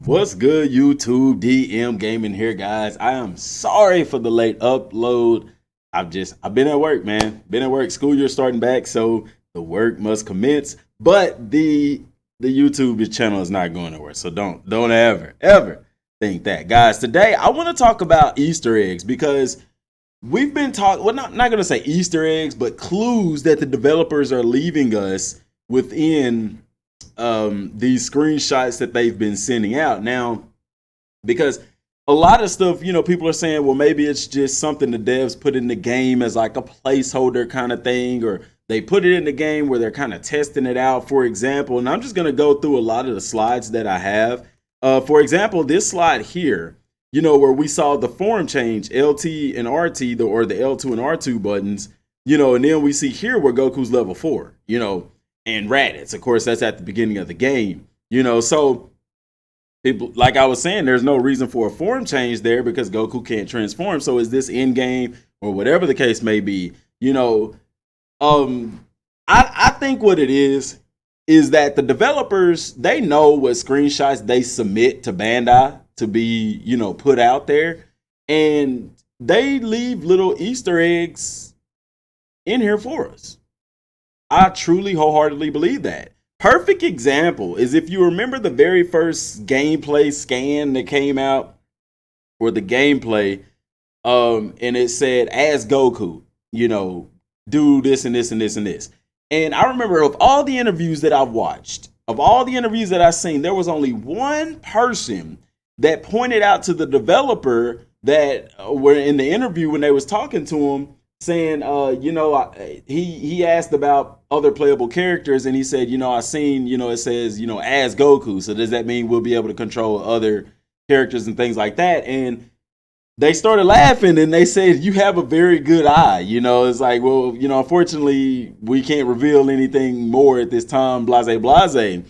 What's good, YouTube? Dmgaming here, guys. I am sorry for the late upload. I've been at work, man. Been at work. School year starting back, so the work must commence. But the YouTube channel is not going nowhere. So don't ever think that, guys. Today I want to talk about Easter eggs because we've been talking. Well, not gonna say Easter eggs, but clues that the developers are leaving us within these screenshots that they've been sending out now, because a lot of stuff, people are saying, well, maybe it's just something the devs put in the game as like a placeholder kind of thing, or they put it in the game where they're kind of testing it out, for example. And I'm just going to go through a lot of the slides that I have. For example, this slide here, where we saw the form change, LT and RT, or the L2 and R2 buttons, and then we see here where Goku's level 4, and Raditz. Of course, that's at the beginning of the game, so people, like I was saying, there's no reason for a form change there because Goku can't transform. So is this in game or whatever the case may be? I think what it is that the developers, they know what screenshots they submit to Bandai to be, put out there, and they leave little Easter eggs in here for us. I truly wholeheartedly believe that. Perfect example is if you remember the very first gameplay scan that came out, or the gameplay, and it said, as Goku, do this and this and this and this. And I remember, of all the interviews that I've watched, of all the interviews that I've seen, there was only one person that pointed out to the developer that were in the interview when they was talking to him, saying, he asked about other playable characters, and he said, I seen, it says, as Goku. So does that mean we'll be able to control other characters and things like that? And they started laughing, and they said, you have a very good eye. It's like, well, unfortunately, we can't reveal anything more at this time, blase, blase.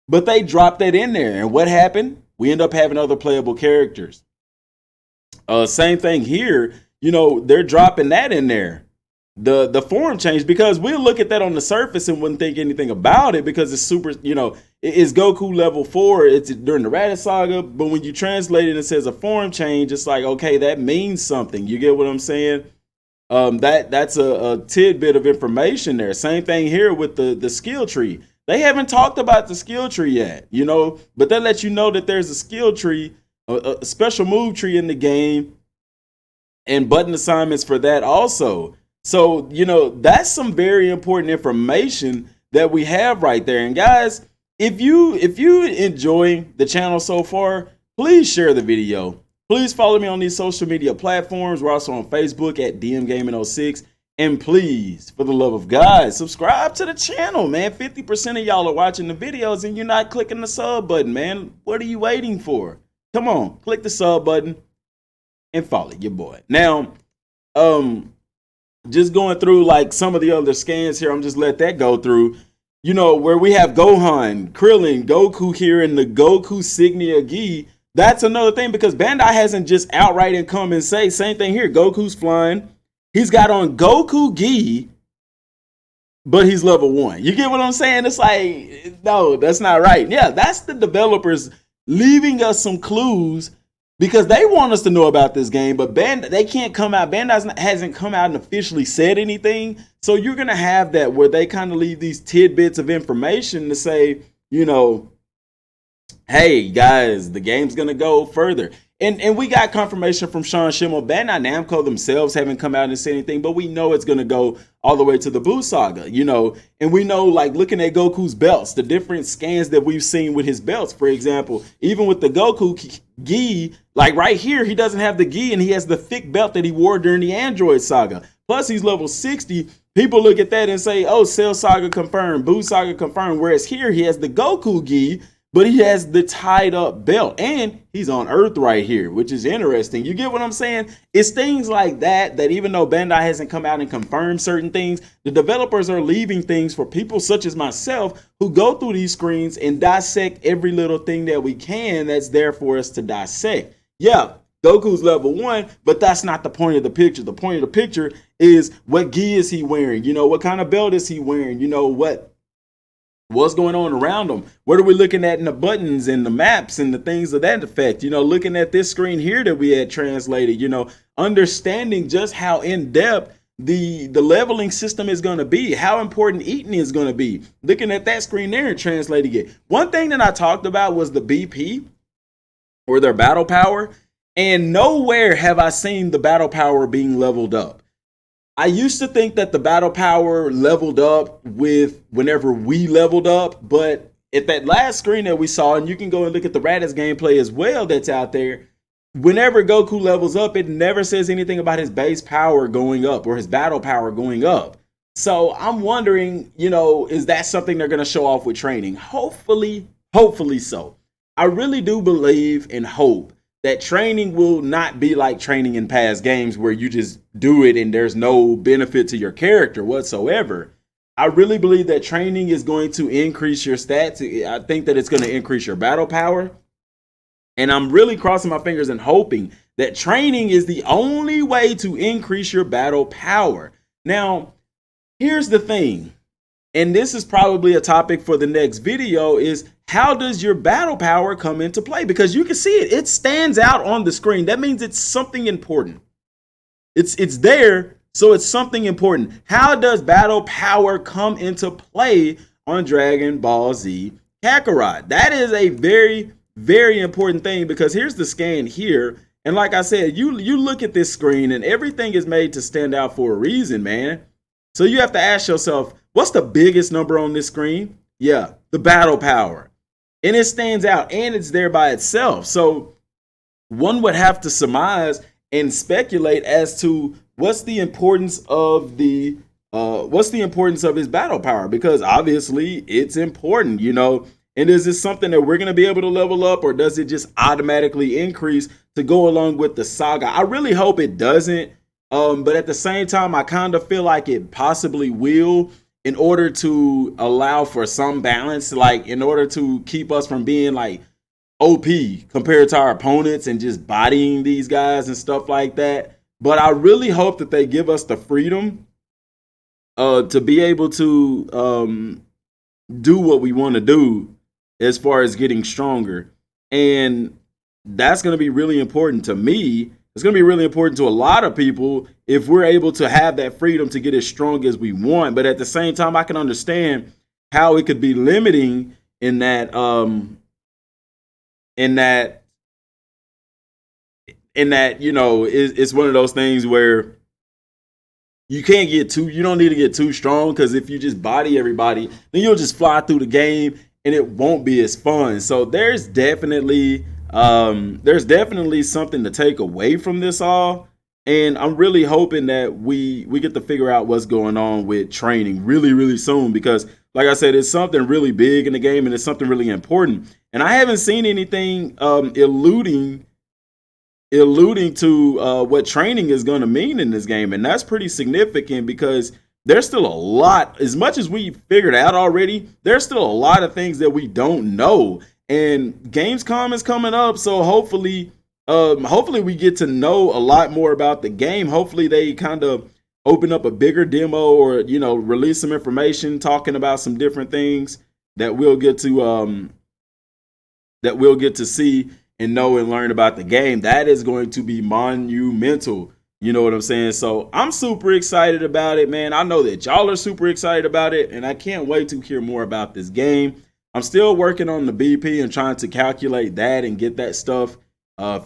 But they dropped that in there. And what happened? We end up having other playable characters. Same thing here. They're dropping that in there. The form change, because we'll look at that on the surface and wouldn't think anything about it because it's super, it's Goku level 4. It's during the Raditz saga. But when you translate it, it says a form change. It's like, okay, that means something. You get what I'm saying? That's a tidbit of information there. Same thing here with the skill tree. They haven't talked about the skill tree yet, but that lets you know that there's a skill tree, a special move tree in the game, and button assignments for that also. So, that's some very important information that we have right there. And guys, if you enjoy the channel so far, please share the video. Please follow me on these social media platforms. We're also on Facebook at Dmgaming06. And please, for the love of God, subscribe to the channel, man. 50% of y'all are watching the videos and you're not clicking the sub button, man. What are you waiting for? Come on, click the sub button and follow your boy. Now, just going through like some of the other scans here, I'm just let that go through. Where we have Gohan, Krillin, Goku here in the Goku Signia Gi. That's another thing, because Bandai hasn't just outright and come and say, same thing here. Goku's flying. He's got on Goku Gi, but he's level 1. You get what I'm saying? It's like, no, that's not right. Yeah, that's the developers leaving us some clues, because they want us to know about this game, but they can't come out. Bandai hasn't come out and officially said anything. So you're going to have that where they kind of leave these tidbits of information to say, hey, guys, the game's going to go further. And we got confirmation from Sean Schemmel. Bandai Namco themselves haven't come out and said anything, but we know it's going to go all the way to the Buu saga, and we know, like, looking at Goku's belts, the different scans that we've seen with his belts, for example, even with the Goku Gi, like right here, he doesn't have the Gi, and he has the thick belt that he wore during the Android saga. Plus, he's level 60. People look at that and say, oh, Cell saga confirmed, Buu saga confirmed, whereas here he has the Goku Gi, but he has the tied up belt, and he's on Earth right here, which is interesting. You get what I'm saying? It's things like that even though Bandai hasn't come out and confirmed certain things, the developers are leaving things for people such as myself who go through these screens and dissect every little thing that we can that's there for us to dissect. Yeah, Goku's level 1, but that's not the point of the picture. The point of the picture is, what gi is he wearing? What kind of belt is he wearing? What What's going on around them? What are we looking at in the buttons and the maps and the things of that effect? Looking at this screen here that we had translated, understanding just how in depth the leveling system is going to be, how important eating is going to be. Looking at that screen there and translating it. One thing that I talked about was the BP, or their battle power, and nowhere have I seen the battle power being leveled up. I used to think that the battle power leveled up with whenever we leveled up, but at that last screen that we saw, and you can go and look at the Raditz gameplay as well that's out there, whenever Goku levels up, it never says anything about his base power going up or his battle power going up. So I'm wondering, is that something they're going to show off with training? Hopefully so. I really do believe and hope that training will not be like training in past games where you just do it and there's no benefit to your character whatsoever. I really believe that training is going to increase your stats. I think that it's going to increase your battle power. And I'm really crossing my fingers and hoping that training is the only way to increase your battle power. Now, here's the thing, and this is probably a topic for the next video, is how does your battle power come into play? Because you can see it stands out on the screen. That means it's something important. It's there, so it's something important. How does battle power come into play on Dragon Ball Z Kakarot? That is a very, very important thing, because here's the scan here. And like I said, you look at this screen and everything is made to stand out for a reason, man. So you have to ask yourself, what's the biggest number on this screen? Yeah, the battle power. And it stands out and it's there by itself. So one would have to surmise and speculate as to what's the importance of his battle power, because obviously it's important, And is this something that we're going to be able to level up, or does it just automatically increase to go along with the saga? I really hope it doesn't. But at the same time, I kind of feel like it possibly will, in order to allow for some balance, like in order to keep us from being like OP compared to our opponents and just bodying these guys and stuff like that. But I really hope that they give us the freedom to be able to do what we want to do as far as getting stronger. And that's going to be really important to me. It's going to be really important to a lot of people if we're able to have that freedom to get as strong as we want. But at the same time, I can understand how it could be limiting in that it's one of those things where you don't need to get too strong, because if you just body everybody, then you'll just fly through the game and it won't be as fun. So there's definitely something to take away from this all. And I'm really hoping that we get to figure out what's going on with training really, really soon, because like I said, it's something really big in the game and it's something really important. And I haven't seen anything alluding to what training is going to mean in this game. And that's pretty significant, because there's still a lot, as much as we figured out already, there's still a lot of things that we don't know. And Gamescom is coming up, so hopefully we get to know a lot more about the game. Hopefully they kind of open up a bigger demo, or release some information talking about some different things that we'll get to see and know and learn about the game. That is going to be monumental. You know what I'm saying? So I'm super excited about it, man. I know that y'all are super excited about it, and I can't wait to hear more about this game. I'm still working on the BP and trying to calculate that and get that stuff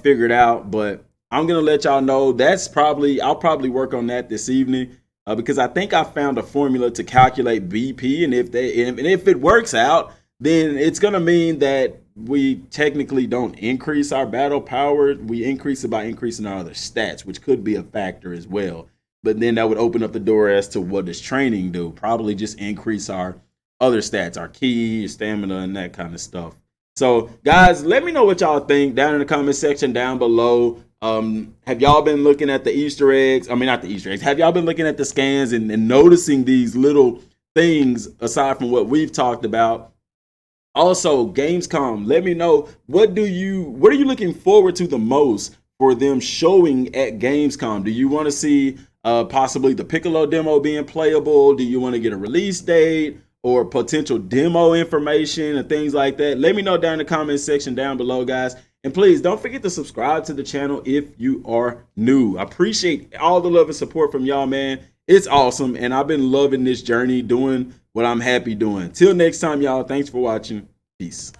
figured out. But I'm going to let y'all know I'll probably work on that this evening, because I think I found a formula to calculate BP. And if it works out, then it's going to mean that we technically don't increase our battle power. We increase it by increasing our other stats, which could be a factor as well. But then that would open up the door as to what does training do? Probably just increase our other stats, our ki, stamina, and that kind of stuff. So guys, let me know what y'all think down in the comment section down below. Have y'all been looking at the Easter eggs? I mean, not the Easter eggs. Have y'all been looking at the scans and noticing these little things aside from what we've talked about? Also, Gamescom, let me know, what are you looking forward to the most for them showing at Gamescom? Do you want to see possibly the Piccolo demo being playable? Do you want to get a release date? or potential demo information and things like that, let me know down in the comment section down below, guys. And please don't forget to subscribe to the channel if you are new. I appreciate all the love and support from y'all, man. It's awesome. And I've been loving this journey, doing what I'm happy doing. Till next time, y'all. Thanks for watching. Peace.